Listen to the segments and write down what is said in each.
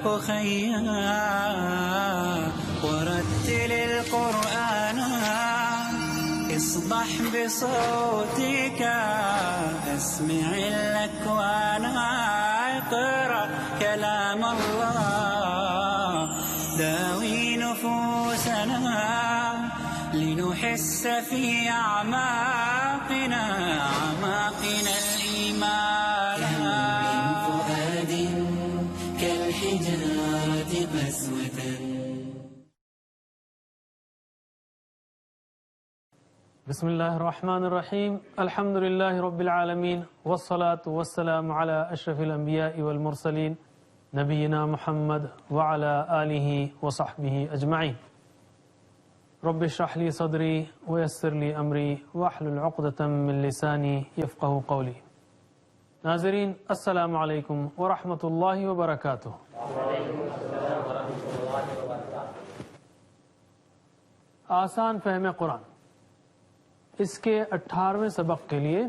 أخيا ورتل القرآن اصدح بصوتك اسمع الأكوان اقرأ كلام الله داوي نفوسنا لنحس في أعماقنا الإيمان من فؤاد كالحجارة قسوة. بسم الله الرحمن الرحيم الحمد لله رب العالمين والصلاة والسلام على أشرف الأنبياء والمرسلين نبينا محمد وعلى آله وصحبه أجمعين. رب اشرح لي صدري ويسر لي أمري واحلل عقدة من لساني يفقه قولي. ناظرین السلام علیکم ورحمۃ اللہ وبرکاتہ. آسان فہم قرآن اس کے 18ویں سبق کے لیے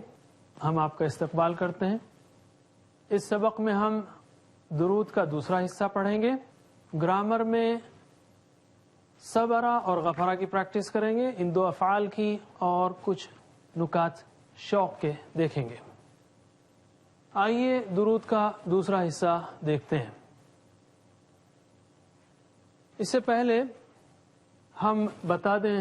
ہم آپ کا استقبال کرتے ہیں. اس سبق میں ہم درود کا دوسرا حصہ پڑھیں گے. گرامر میں صبرہ اور غفرہ کی پریکٹس کریں گے. ان دو افعال کی اور کچھ نکات شوق کے دیکھیں گے. آئیے درود کا دوسرا حصہ دیکھتے ہیں. اس سے پہلے ہم بتا دیں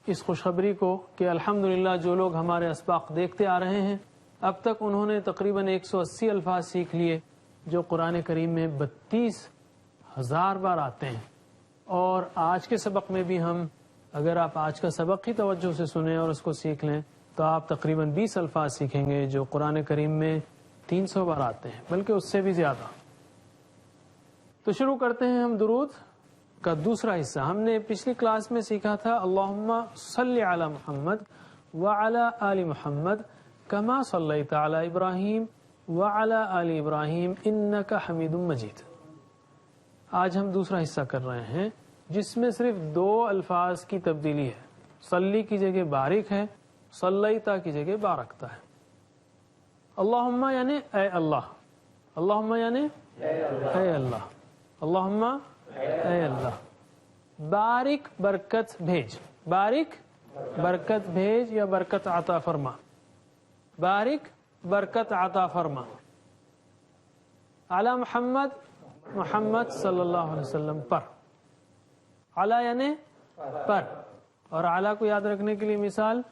اس خوشخبری کو کہ الحمدللہ جو لوگ ہمارے اسباق دیکھتے آ رہے ہیں اب تک انہوں نے تقریباً 180 الفاظ سیکھ لیے جو قرآن کریم میں 32,000 بار آتے ہیں. اور آج کے سبق میں بھی ہم اگر آپ آج کا سبق ہی توجہ سے سنیں اور اس کو سیکھ لیں تو آپ تقریباً 20 الفاظ سیکھیں گے جو قرآن کریم میں 300 بار آتے ہیں بلکہ اس سے بھی زیادہ. تو شروع کرتے ہیں ہم درود کا دوسرا حصہ. ہم نے پچھلی کلاس میں سیکھا تھا اللہم صلی علی محمد وعلی آل محمد کما صلیت علی ابراہیم وعلی آل ابراہیم انک حمید مجید. آج ہم دوسرا حصہ کر رہے ہیں جس میں صرف 2 الفاظ کی تبدیلی ہے. صلی کی جگہ بارک ہے, صلیتا کی جگہ بارکتا ہے. اللہم یعنی اے اللہ, اللہم یعنی اے اللہ, اللہم اے اللہ. بارک برکت بھیج, بارک برکت بھیج یا برکت عطا فرما, بارک برکت عطا فرما. علی محمد, محمد صلی اللہ علیہ وسلم پر. علی یعنی پر, اور علی کو یاد رکھنے کے لیے مثال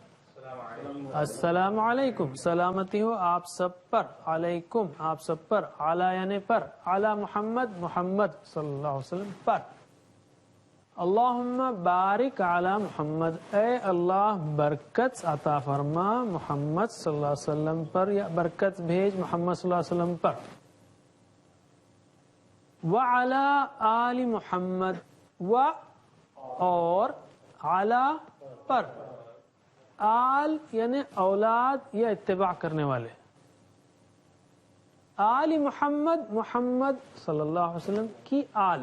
السلام علیکم, سلامتی ہو آپ سب پر, علیکم آپ سب پر. علی یعنی پر. علی محمد, محمد صلی اللہ علیہ وسلم پر. اللہم بارک علی محمد, اے اللہ برکت عطا فرما محمد صلی اللہ علیہ وسلم پر یا برکت بھیج محمد صلی اللہ علیہ وسلم پر. وعلی آل محمد, و اور علی پر. آل یعنی اولاد یا اتباع کرنے والے. آل محمد, محمد صلی اللہ علیہ وسلم کی آل.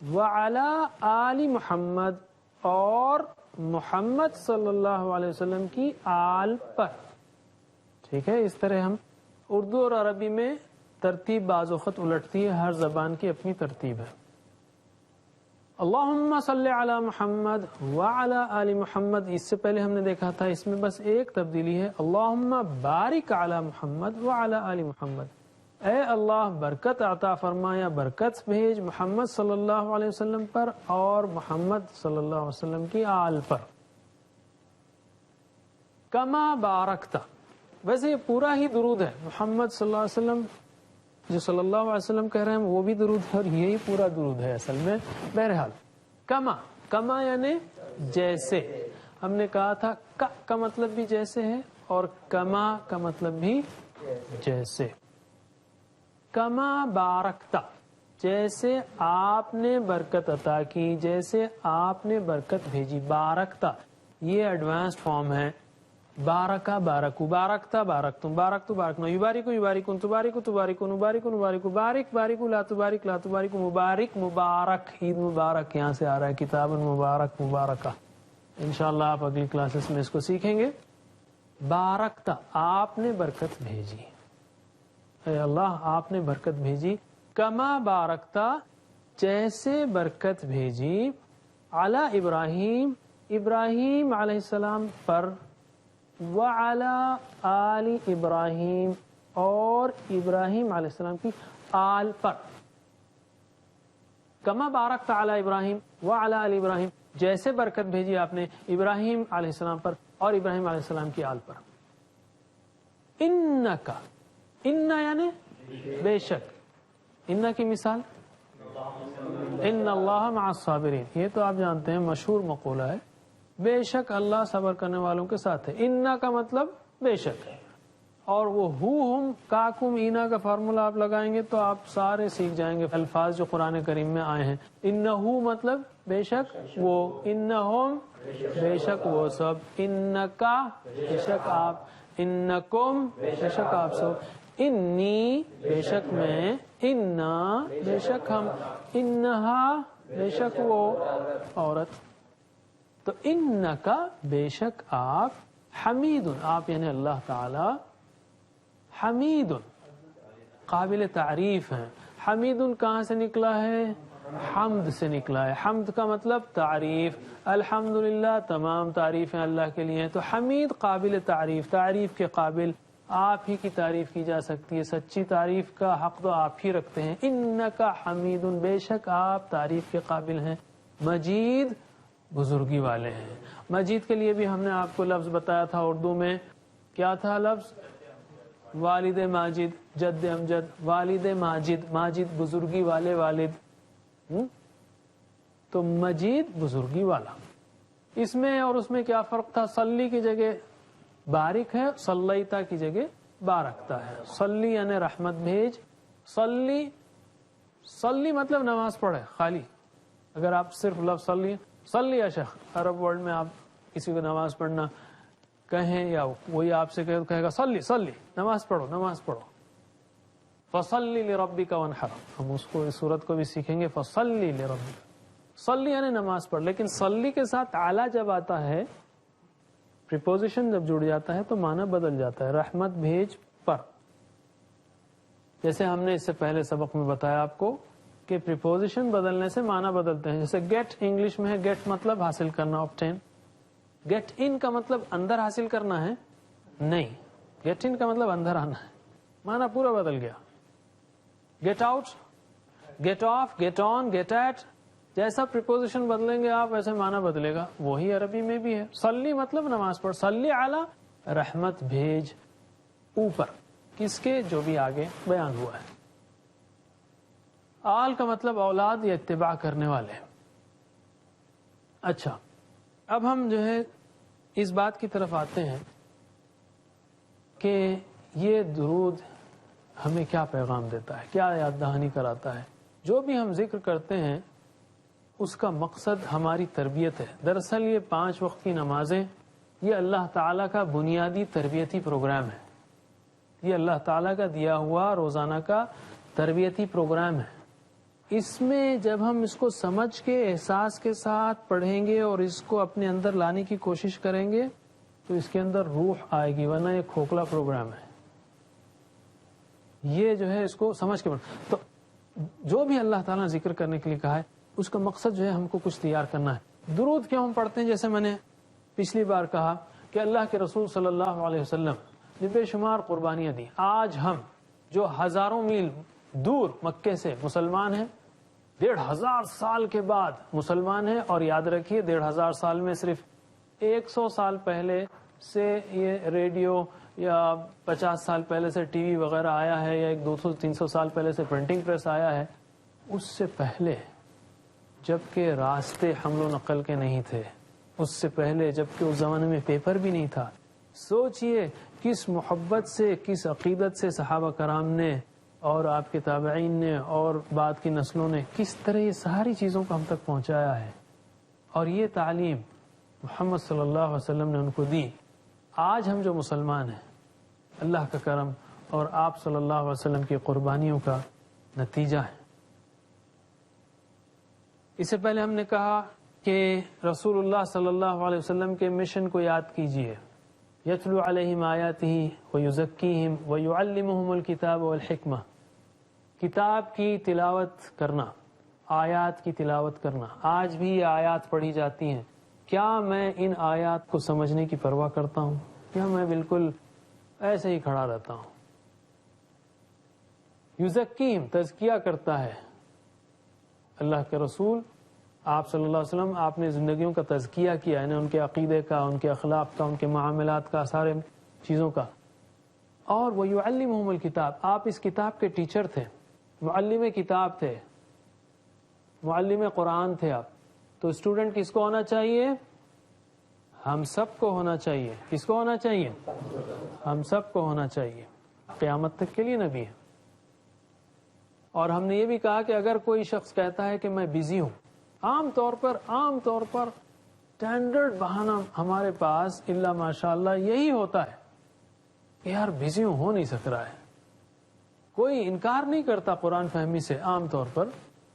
وعلی آل محمد, اور محمد صلی اللہ علیہ وسلم کی آل پر. ٹھیک ہے. اس طرح ہم اردو اور عربی میں ترتیب بعض وقت الٹتی ہے, ہر زبان کی اپنی ترتیب ہے. اللہم صلی علی محمد وعلی آل محمد, اس سے پہلے ہم نے دیکھا تھا اس میں بس ایک تبدیلی ہے. اللہم بارک علی محمد وعلی آل محمد, اے اللہ برکت عطا فرما یا برکت بھیج محمد صلی اللہ علیہ وسلم پر اور محمد صلی اللہ علیہ وسلم کی آل پر. کما بارکتا, ویسے یہ پورا ہی درود ہے. محمد صلی اللہ علیہ وسلم جو صلی اللہ علیہ وسلم کہہ رہے ہیں وہ بھی درود ہے اور یہی پورا درود ہے اصل میں. بہرحال کما, کما یعنی جیسے. ہم نے کہا تھا کا مطلب بھی جیسے ہے اور کما کا مطلب بھی جیسے. کما بارکتا, جیسے آپ نے برکت عطا کی, جیسے آپ نے برکت بھیجی. بارکتا یہ ایڈوانسڈ فارم ہے. بارکا بارکو, بارکتا بارکتم, بارکتو بارکنا, یبارکو یبارکون, تبارکو تبارکون, مبارکو مبارکو, بارک بارکو, لا تبارک لا تبارکو, مبارک مبارک, عید مبارک یہاں سے آ رہا ہے, کتاب مبارک مبارکہ. انشاءاللہ آپ اگلی کلاسز میں اس کو سیکھیں گے. بارکتا آپ نے برکت بھیجی. اے اللہ آپ نے برکت بھیجی، کما بارکتا جیسے برکت بھیجی، علی ابراہیم ابراہیم علیہ السلام پر، وعلی آل ابراہیم اور ابراہیم علیہ السلام کی آل پر، کما بارکت علی ابراہیم وعلی آل ابراہیم، جیسے برکت بھیجی آپ نے ابراہیم علیہ السلام پر اور ابراہیم علیہ السلام کی آل پر۔ انکا، ان یعنی بے شک، ان کی مثال ان اللہ مع الصابرین، یہ تو آپ جانتے ہیں مشہور مقولہ ہے، بے شک اللہ صبر کرنے والوں کے ساتھ ہے۔ ان کا مطلب بے شک، اور وہ ہم کاکم اینا کا فارمولہ آپ لگائیں گے تو آپ سارے سیکھ جائیں گے الفاظ جو قرآن کریم میں آئے ہیں۔ انہو مطلب بے شک وہ، انہم بے شک وہ سب، انکا بے شک آپ، انکم بے شک آپ سب، انی بے شک میں، انا بے شک ہم، انہا بے شک وہ عورت۔ تو انکا بے شک آپ، حمید آپ یعنی اللہ تعالی، حمید قابل تعریف ہیں۔ حمید کہاں سے نکلا ہے؟ حمد سے نکلا ہے۔ حمد کا مطلب تعریف، الحمدللہ تمام تعریفیں اللہ کے لیے ہیں، تو حمید قابل تعریف، تعریف کے قابل، آپ ہی کی تعریف کی جا سکتی ہے، سچی تعریف کا حق تو آپ ہی رکھتے ہیں۔ انکا حمید بے شک آپ تعریف کے قابل ہیں، مجید بزرگی والے ہیں۔ مجید کے لیے بھی ہم نے آپ کو لفظ بتایا تھا اردو میں، کیا تھا لفظ؟ والد ماجد، جد امجد، والد ماجد، ماجد بزرگی والے والد، تو مجید بزرگی والا۔ اس میں اور اس میں کیا فرق تھا؟ صلی کی جگہ بارک ہے، صلیتا کی جگہ بارکتا ہے۔ صلی یعنی رحمت بھیج، صلی، صلی مطلب نماز پڑھے خالی، اگر آپ صرف لفظ صلی، صلی یا شیخ، عرب ورلڈ میں آپ کسی کو نماز پڑھنا کہیں یا وہی آپ سے کہے گا صلی صلی، نماز پڑھو نماز پڑھو، فصلی لربک وانحر، ہم اس کو اس صورت کو بھی سیکھیں گے، فصلی لربک، صلی یعنی نماز پڑھ، لیکن صلی کے ساتھ اعلیٰ جب آتا ہے، پریپوزیشن جب جڑ جاتا ہے تو معنی بدل جاتا ہے، رحمت بھیج پر۔ جیسے ہم نے اس سے پہلے سبق میں بتایا آپ کو کہ پریپوزیشن بدلنے سے معنی بدلتے ہیں، جیسے گیٹ انگلش میں ہے، گیٹ مطلب حاصل کرنا، obtain، گیٹ ان کا مطلب اندر حاصل کرنا ہے نہیں، گیٹ ان کا مطلب اندر آنا ہے، معنی پورا بدل گیا۔ Get out, get off, get on, get at, جیسا پریپوزیشن بدلیں گے آپ ویسے معنی بدلے گا، وہی عربی میں بھی ہے۔ صلی مطلب نماز پڑھ، صلی علی رحمت بھیج اوپر، کس کے؟ جو بھی آگے بیان ہوا ہے۔ آل کا مطلب اولاد یا اتباع کرنے والے۔ اچھا، اب ہم جو ہے اس بات کی طرف آتے ہیں کہ یہ درود ہمیں کیا پیغام دیتا ہے، کیا یاد دہانی کراتا ہے۔ جو بھی ہم ذکر کرتے ہیں اس کا مقصد ہماری تربیت ہے۔ دراصل یہ 5 وقت کی نمازیں یہ اللہ تعالیٰ کا بنیادی تربیتی پروگرام ہے، یہ اللہ تعالیٰ کا دیا ہوا روزانہ کا تربیتی پروگرام ہے۔ اس میں جب ہم اس کو سمجھ کے احساس کے ساتھ پڑھیں گے اور اس کو اپنے اندر لانے کی کوشش کریں گے تو اس کے اندر روح آئے گی، ورنہ یہ کھوکھلا پروگرام ہے۔ یہ جو ہے اس کو سمجھ کے تو جو بھی اللہ تعالیٰ نے ذکر کرنے کے لیے کہا ہے اس کا مقصد جو ہے ہم کو کچھ تیار کرنا ہے۔ درود کیوں ہم پڑھتے ہیں؟ جیسے میں نے پچھلی بار کہا کہ اللہ کے رسول صلی اللہ علیہ وسلم نے بے شمار قربانیاں دی۔ آج ہم جو ہزاروں میل دور مکے سے مسلمان ہیں، 1500 سال کے بعد مسلمان ہیں، اور یاد رکھیے 1500 سال میں صرف 100 سال پہلے سے یہ ریڈیو یا 50 سال پہلے سے ٹی وی وغیرہ آیا ہے، یا 200-300 سال پہلے سے پرنٹنگ پریس آیا ہے۔ اس سے پہلے جبکہ راستے حمل و نقل کے نہیں تھے، اس سے پہلے جبکہ اس زمانے میں پیپر بھی نہیں تھا، سوچئے کس محبت سے، کس عقیدت سے صحابہ کرام نے اور آپ کے تابعین نے اور بعد کی نسلوں نے کس طرح یہ ساری چیزوں کو ہم تک پہنچایا ہے، اور یہ تعلیم محمد صلی اللہ علیہ وسلم نے ان کو دی۔ آج ہم جو مسلمان ہیں اللہ کا کرم اور آپ صلی اللہ علیہ وسلم کی قربانیوں کا نتیجہ ہے۔ اس سے پہلے ہم نے کہا کہ رسول اللہ صلی اللہ علیہ وسلم کے مشن کو یاد کیجئے یتلو علیہم آیاتہ ویزکیہم ویعلمہم الکتاب والحکمہ. کتاب کی تلاوت کرنا، آیات کی تلاوت کرنا. آج بھی یہ آیات پڑھی جاتی ہیں. کیا میں ان آیات کو سمجھنے کی پرواہ کرتا ہوں یا میں بالکل ایسے ہی کھڑا رہتا ہوں؟ یزکیم تزکیہ کرتا ہے اللہ کے رسول آپ صلی اللہ علیہ وسلم. آپ نے زندگیوں کا تزکیہ کیا، یعنی ان کے عقیدے کا، ان کے اخلاق کا، ان کے معاملات کا، سارے چیزوں کا. اور وَيُعَلِّمُهُمُ الْكِتاب، آپ اس کتاب کے ٹیچر تھے، معلم کتاب تھے، معلم قرآن تھے آپ. تو اسٹوڈنٹ کس کو ہونا چاہیے؟ ہم سب کو ہونا چاہیے. کس کو ہونا چاہیے؟ ہم سب کو ہونا چاہیے. قیامت تک کے لیے نبی ہے. اور ہم نے یہ بھی کہا کہ اگر کوئی شخص کہتا ہے کہ میں بزی ہوں، عام طور پر اسٹینڈرڈ بہانہ ہمارے پاس الا ماشاء اللہ یہی ہوتا ہے کہ یار بزی ہو نہیں سک رہا ہے. کوئی انکار نہیں کرتا قرآن فہمی سے عام طور پر،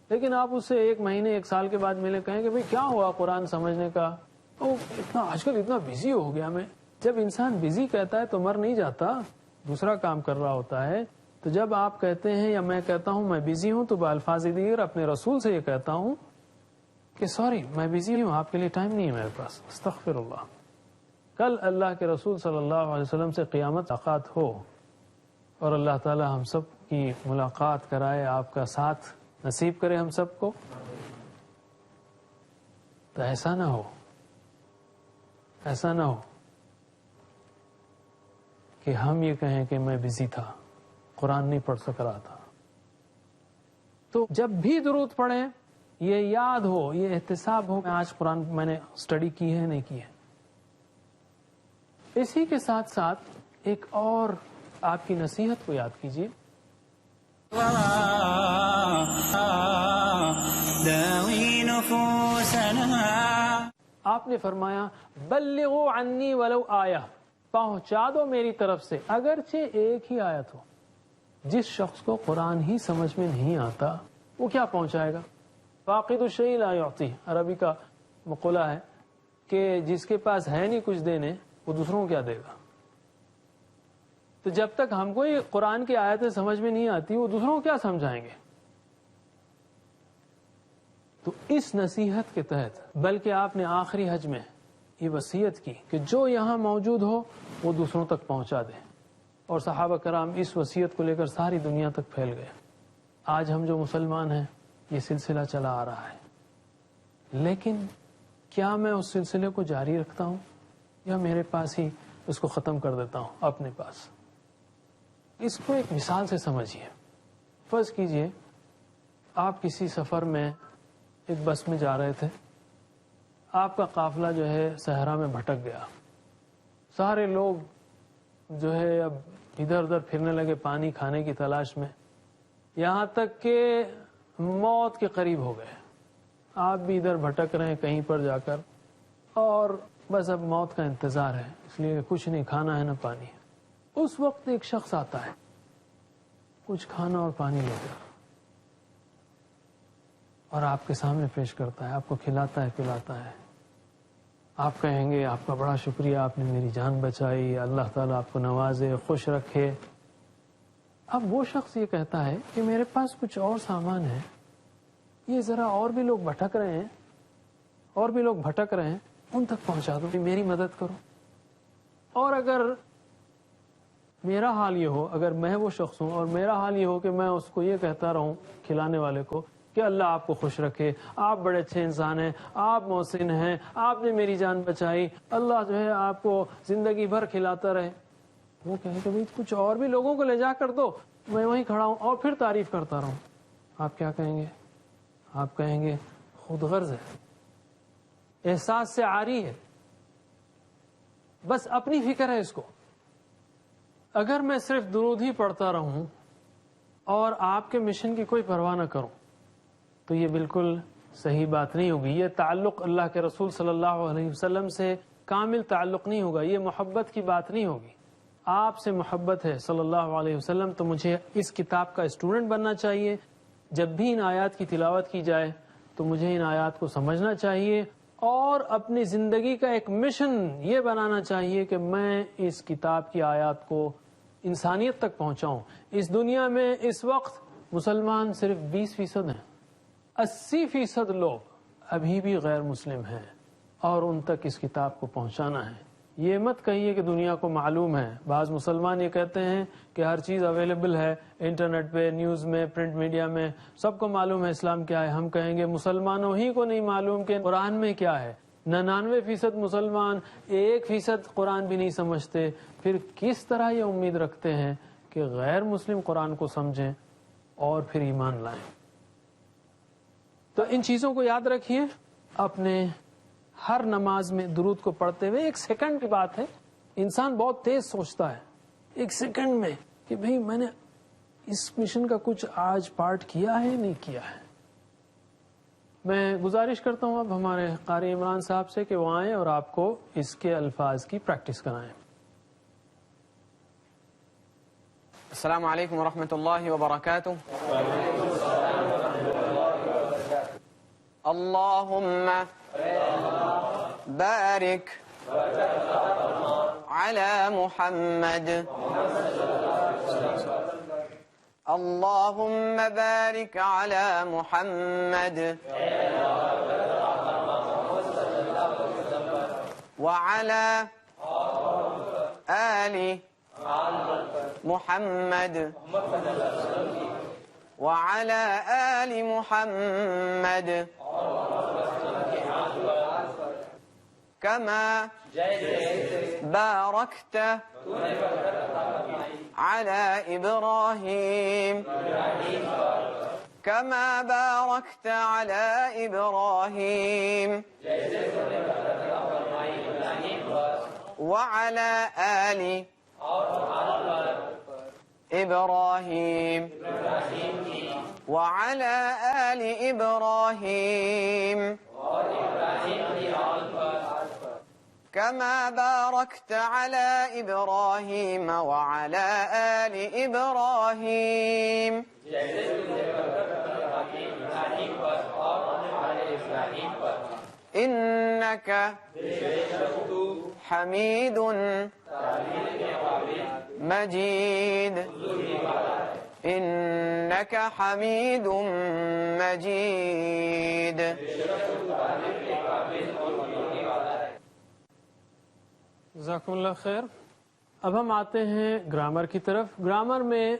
لیکن آپ اس سے 1 مہینے 1 سال کے بعد ملے، کہیں کہ بھئی کیا ہوا قرآن سمجھنے کا؟ آج کل اتنا بزی ہو گیا میں. جب انسان بزی کہتا ہے تو مر نہیں جاتا، دوسرا کام کر رہا ہوتا ہے. تو جب آپ کہتے ہیں یا میں کہتا ہوں میں بزی ہوں، تو بالفاظ دیگر اپنے رسول سے یہ کہتا ہوں کہ سوری میں بزی ہوں، آپ کے لیے ٹائم نہیں ہے میرے پاس، استغفر اللہ. کل اللہ کے رسول صلی اللہ علیہ وسلم سے قیامت ملاقات ہو اور اللہ تعالی ہم سب کی ملاقات کرائے، آپ کا ساتھ نصیب کرے ہم سب کو. تو ایسا نہ ہو کہ ہم یہ کہیں کہ میں بزی تھا، قرآن نہیں پڑھ سک رہا تھا. تو جب بھی درود پڑھیں یہ یاد ہو، یہ احتساب ہو کہ آج قرآن میں نے اسٹڈی کی ہے نہیں کی ہے. اسی کے ساتھ ساتھ ایک اور آپ کی نصیحت کو یاد کیجیے. داوی نفوسنا، آپ نے فرمایا بلغوا عنی ولو آیہ، پہنچا دو میری طرف سے اگرچہ ایک ہی آیت ہو. جس شخص کو قرآن ہی سمجھ میں نہیں آتا وہ کیا پہنچائے گا؟ فاقد الشیء لا یعطی، عربی کا مقولہ ہے کہ جس کے پاس ہے نہیں کچھ دینے وہ دوسروں کو کیا دے گا. تو جب تک ہم کو یہ قرآن کی آیتیں سمجھ میں نہیں آتی وہ دوسروں کو کیا سمجھائیں گے؟ تو اس نصیحت کے تحت بلکہ آپ نے آخری حج میں یہ وصیت کی کہ جو یہاں موجود ہو وہ دوسروں تک پہنچا دے. اور صحابہ کرام اس وصیت کو لے کر ساری دنیا تک پھیل گئے. آج ہم جو مسلمان ہیں یہ سلسلہ چلا آ رہا ہے، لیکن کیا میں اس سلسلے کو جاری رکھتا ہوں یا میرے پاس ہی اس کو ختم کر دیتا ہوں اپنے پاس؟ اس کو ایک مثال سے سمجھیے. فرض کیجئے آپ کسی سفر میں ایک بس میں جا رہے تھے، آپ کا قافلہ جو ہے صحرا میں بھٹک گیا. سارے لوگ جو ہے اب ادھر ادھر پھرنے لگے پانی کھانے کی تلاش میں، یہاں تک کہ موت کے قریب ہو گئے. آپ بھی ادھر بھٹک رہے ہیں کہیں پر جا کر، اور بس اب موت کا انتظار ہے، اس لیے کچھ نہیں کھانا ہے نہ پانی. اس وقت ایک شخص آتا ہے کچھ کھانا اور پانی لے کر اور آپ کے سامنے پیش کرتا ہے، آپ کو کھلاتا ہے پلاتا ہے. آپ کہیں گے آپ کا بڑا شکریہ، آپ نے میری جان بچائی، اللہ تعالیٰ آپ کو نوازے، خوش رکھے. اب وہ شخص یہ کہتا ہے کہ میرے پاس کچھ اور سامان ہے، یہ ذرا اور بھی لوگ بھٹک رہے ہیں ان تک پہنچا دو، میری مدد کرو. اور اگر میرا حال یہ ہو، اگر میں وہ شخص ہوں اور میرا حال یہ ہو کہ میں اس کو یہ کہتا رہوں کھلانے والے کو کہ اللہ آپ کو خوش رکھے، آپ بڑے اچھے انسان ہیں، آپ محسن ہیں، آپ نے میری جان بچائی، اللہ جو ہے آپ کو زندگی بھر کھلاتا رہے. وہ کہیں کہ کچھ اور بھی لوگوں کو لے جا کر دو، میں وہیں کھڑا ہوں اور پھر تعریف کرتا رہوں. آپ کیا کہیں گے؟ آپ کہیں گے خود غرض ہے، احساس سے عاری ہے، بس اپنی فکر ہے اس کو. اگر میں صرف درود ہی پڑھتا رہوں اور آپ کے مشن کی کوئی پرواہ نہ کروں تو یہ بالکل صحیح بات نہیں ہوگی. یہ تعلق اللہ کے رسول صلی اللہ علیہ وسلم سے کامل تعلق نہیں ہوگا، یہ محبت کی بات نہیں ہوگی. آپ سے محبت ہے صلی اللہ علیہ وسلم تو مجھے اس کتاب کا اسٹوڈنٹ بننا چاہیے. جب بھی ان آیات کی تلاوت کی جائے تو مجھے ان آیات کو سمجھنا چاہیے اور اپنی زندگی کا ایک مشن یہ بنانا چاہیے کہ میں اس کتاب کی آیات کو انسانیت تک پہنچاؤں. اس دنیا میں اس وقت مسلمان صرف 20% ہیں. 80% لوگ ابھی بھی غیر مسلم ہیں اور ان تک اس کتاب کو پہنچانا ہے. یہ مت کہیے کہ دنیا کو معلوم ہے. بعض مسلمان یہ کہتے ہیں کہ ہر چیز اویلیبل ہے انٹرنیٹ پہ، نیوز میں، پرنٹ میڈیا میں، سب کو معلوم ہے اسلام کیا ہے. ہم کہیں گے مسلمانوں ہی کو نہیں معلوم کہ قرآن میں کیا ہے. 99% مسلمان 1% قرآن بھی نہیں سمجھتے. پھر کس طرح یہ امید رکھتے ہیں کہ غیر مسلم قرآن کو سمجھیں اور پھر ایمان لائیں؟ تو ان چیزوں کو یاد رکھیے. اپنے ہر نماز میں درود کو پڑھتے ہوئے، 1 سیکنڈ کی بات ہے، انسان بہت تیز سوچتا ہے 1 سیکنڈ میں کہ بھئی میں نے اس مشن کا کچھ آج پارٹ کیا ہے نہیں کیا ہے. میں گزارش کرتا ہوں اب ہمارے قاری عمران صاحب سے کہ وہ آئیں اور آپ کو اس کے الفاظ کی پریکٹس کرائیں. السلام علیکم ورحمۃ اللہ وبرکاتہ. اللہم بارک علی محمد. اللہم بارک علی محمد وعلی آل محمد وعلى آل محمد كما باركت على إبراهيم كما باركت على إبراهيم وعلى آل إبراهيم وعلى آل إبراهيم كما باركت على إبراهيم وعلى آل إبراهيم إنك حميد مجيد إنك حميد مجيد. جزاکم اللہ خیر. اب ہم آتے ہیں گرامر کی طرف. گرامر میں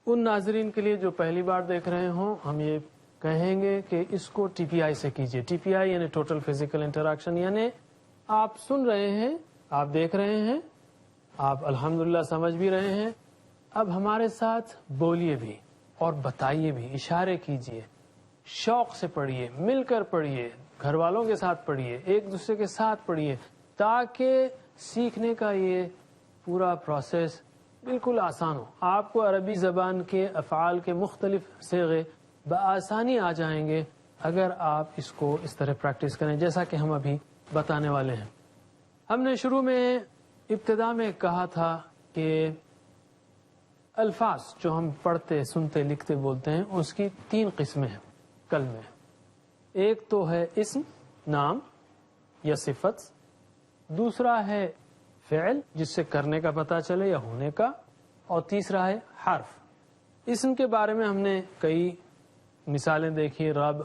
ان ناظرین کے لیے جو پہلی بار دیکھ رہے ہوں، ہم یہ کہیں گے کہ اس کو ٹی پی آئی سے کیجیے. ٹی پی آئی یعنی ٹوٹل فزیکل انٹریکشن، یعنی آپ سن رہے ہیں، آپ دیکھ رہے ہیں، آپ الحمدللہ سمجھ بھی رہے ہیں. اب ہمارے ساتھ بولیے بھی اور بتائیے بھی، اشارے کیجیے، شوق سے پڑھیے، مل کر پڑھیے، گھر والوں کے ساتھ پڑھیے، ایک دوسرے کے ساتھ پڑھیے، تاکہ سیکھنے کا یہ پورا پروسیس بالکل آسان ہو. آپ کو عربی زبان کے افعال کے مختلف صیغے بآسانی آ جائیں گے اگر آپ اس کو اس طرح پریکٹس کریں، جیسا کہ ہم ابھی بتانے والے ہیں. ہم نے شروع میں ابتدا میں کہا تھا کہ الفاظ جو ہم پڑھتے، سنتے، لکھتے، بولتے ہیں، اس کی 3 قسمیں ہیں کلمے. ایک تو ہے اسم، نام یا صفت. دوسرا ہے فعل جس سے کرنے کا پتہ چلے یا ہونے کا. اور تیسرا ہے حرف. اسم کے بارے میں ہم نے کئی مثالیں دیکھی، رب،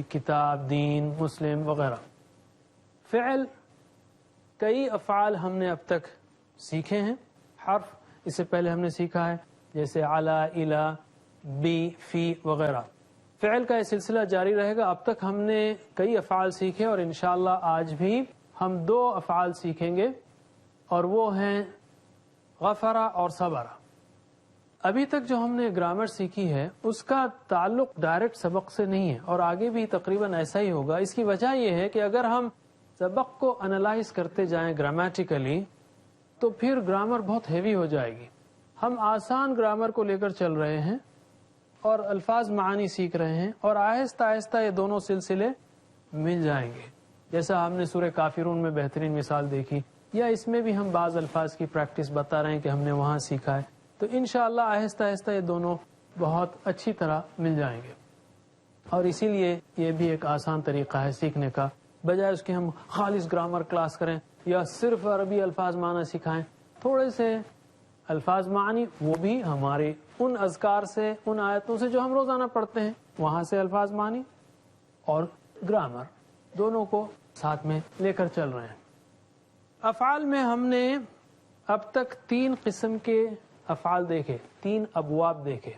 کتاب، دین، مسلم وغیرہ. فعل کئی افعال ہم نے اب تک سیکھے ہیں. حرف اس سے پہلے ہم نے سیکھا ہے، جیسے علی، الی، بی، فی وغیرہ. فعل کا یہ سلسلہ جاری رہے گا. اب تک ہم نے کئی افعال سیکھے اور انشاءاللہ آج بھی ہم 2 افعال سیکھیں گے، اور وہ ہیں غفرہ اور صبرہ. ابھی تک جو ہم نے گرامر سیکھی ہے اس کا تعلق ڈائریکٹ سبق سے نہیں ہے، اور آگے بھی تقریباً ایسا ہی ہوگا. اس کی وجہ یہ ہے کہ اگر ہم سبق کو انالائز کرتے جائیں گرامیٹیکلی تو پھر گرامر بہت ہیوی ہو جائے گی. ہم آسان گرامر کو لے کر چل رہے ہیں اور الفاظ معانی سیکھ رہے ہیں، اور آہستہ آہستہ یہ دونوں سلسلے مل جائیں گے. جیسا ہم نے سورہ کافرون میں بہترین مثال دیکھی، یا اس میں بھی ہم بعض الفاظ کی پریکٹس بتا رہے ہیں کہ ہم نے وہاں سیکھا ہے. تو انشاءاللہ آہستہ آہستہ یہ دونوں بہت اچھی طرح مل جائیں گے. اور اسی لیے یہ بھی ایک آسان طریقہ ہے سیکھنے کا، بجائے اس کے ہم خالص گرامر کلاس کریں یا صرف عربی الفاظ معنی سکھائیں. تھوڑے سے الفاظ معنی، وہ بھی ہمارے ان اذکار سے، ان آیتوں سے جو ہم روزانہ پڑھتے ہیں، وہاں سے الفاظ معنی اور گرامر دونوں کو ساتھ میں لے کر چل رہے ہیں. افعال میں ہم نے اب تک 3 قسم کے افعال دیکھے، 3 ابواب دیکھے.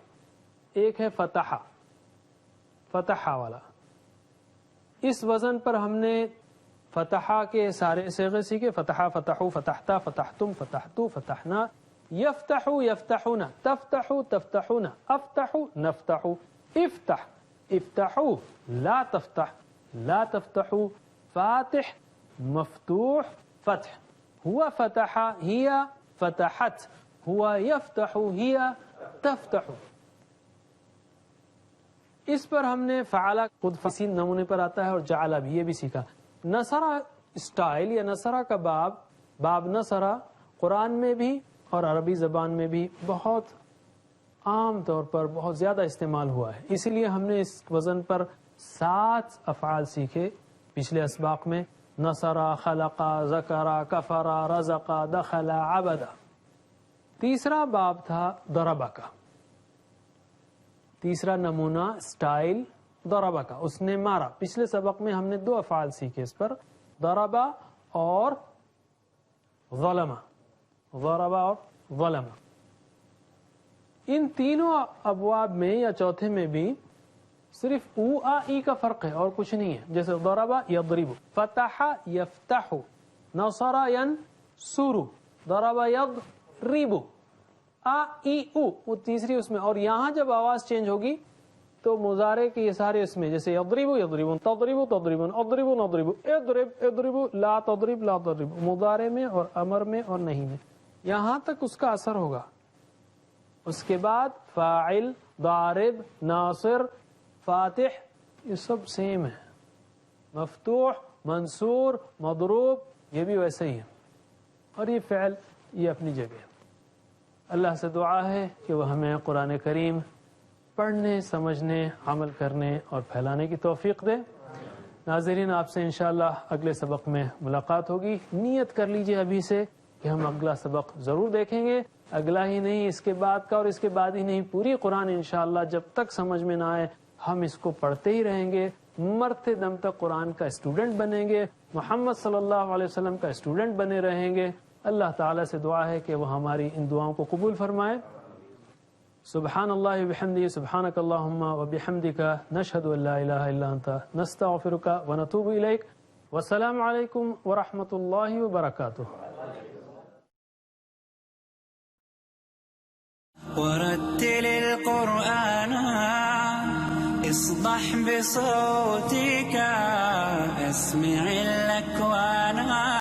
ایک ہے فتح، فتح والا. اس وزن پر ہم نے فتح کے سارے صیغے سیکھے. فتح، فتحو، فتحتا، فتحتم، فتحتو، فتحنا. یفتح، یفتحون، تفتح، تفتحون، افتح، نفتح. افتح، افتحو، لا تفتح، لا تفتحو. فاتح، مفتوح، فتح. ہوا فتح، ہی فتحت، ہوا یفتح، ہی تفتح. اس پر ہم نے فعلہ خود فصیل نمونے پر آتا ہے، اور جعلہ بھی، یہ بھی سیکھا. نصرہ اسٹائل یا نصرہ کا باب نصرہ قرآن میں بھی اور عربی زبان میں بھی بہت عام طور پر بہت زیادہ استعمال ہوا ہے. اسی لیے ہم نے اس وزن پر 7 افعال سیکھے پچھلے اسباق میں. نصرہ، خلقہ، ذکرہ، کفرہ، رزقہ، دخلہ، عبدہ. تیسرا باب تھا ضربہ کا. تیسرا نمونہ اسٹائل ضربہ کا، اس نے مارا. پچھلے سبق میں ہم نے 2 افعال سیکھے اس پر، ضربہ اور ظلمہ. ضربہ اور ظلمہ. ان تینوں ابواب میں یا چوتھے میں بھی صرف او آ ای کا فرق ہے اور کچھ نہیں ہے. جیسے ضربہ یضرب، فتح یفتح، نصر ینصر، ضربہ یضرب. آ ای او وہ تیسری اس میں. اور یہاں جب آواز چینج ہوگی تو مضارع کے یہ سارے اس میں، جیسے یضرب یضربون، تضرب تضربون، اضرب نضرب، اضرب اضرب، لا تضرب لا تضرب. مضارع میں اور امر میں اور نہیں میں یہاں تک اس کا اثر ہوگا. اس کے بعد فاعل، ضارب، ناصر، فاتح، یہ سب سیم ہے. مفتوح، منصور، مضروب، یہ بھی ویسے ہی ہے. اور یہ فعل یہ اپنی جگہ. اللہ سے دعا ہے کہ وہ ہمیں قرآن کریم پڑھنے، سمجھنے، عمل کرنے اور پھیلانے کی توفیق دے. ناظرین، آپ سے انشاءاللہ اگلے سبق میں ملاقات ہوگی. نیت کر لیجئے ابھی سے کہ ہم اگلا سبق ضرور دیکھیں گے. اگلا ہی نہیں، اس کے بعد کا، اور اس کے بعد ہی نہیں، پوری قرآن انشاءاللہ جب تک سمجھ میں نہ آئے ہم اس کو پڑھتے ہی رہیں گے. مرتے دم تک قرآن کا اسٹوڈنٹ بنیں گے، محمد صلی اللہ علیہ وسلم کا اسٹوڈنٹ بنے رہیں گے. اللہ تعالیٰ سے دعا ہے کہ وہ ہماری ان دعاؤں کو قبول فرمائے. سبحان اللہ وبحمدہ، سبحانک اللہم وبحمدک، نشہد ان لا الہ الا انت، نستغفرک ونتوب الیک. والسلام علیکم ورحمۃ اللہ وبرکاتہ. ورتل القرآن اصدح بصوتك، اسمع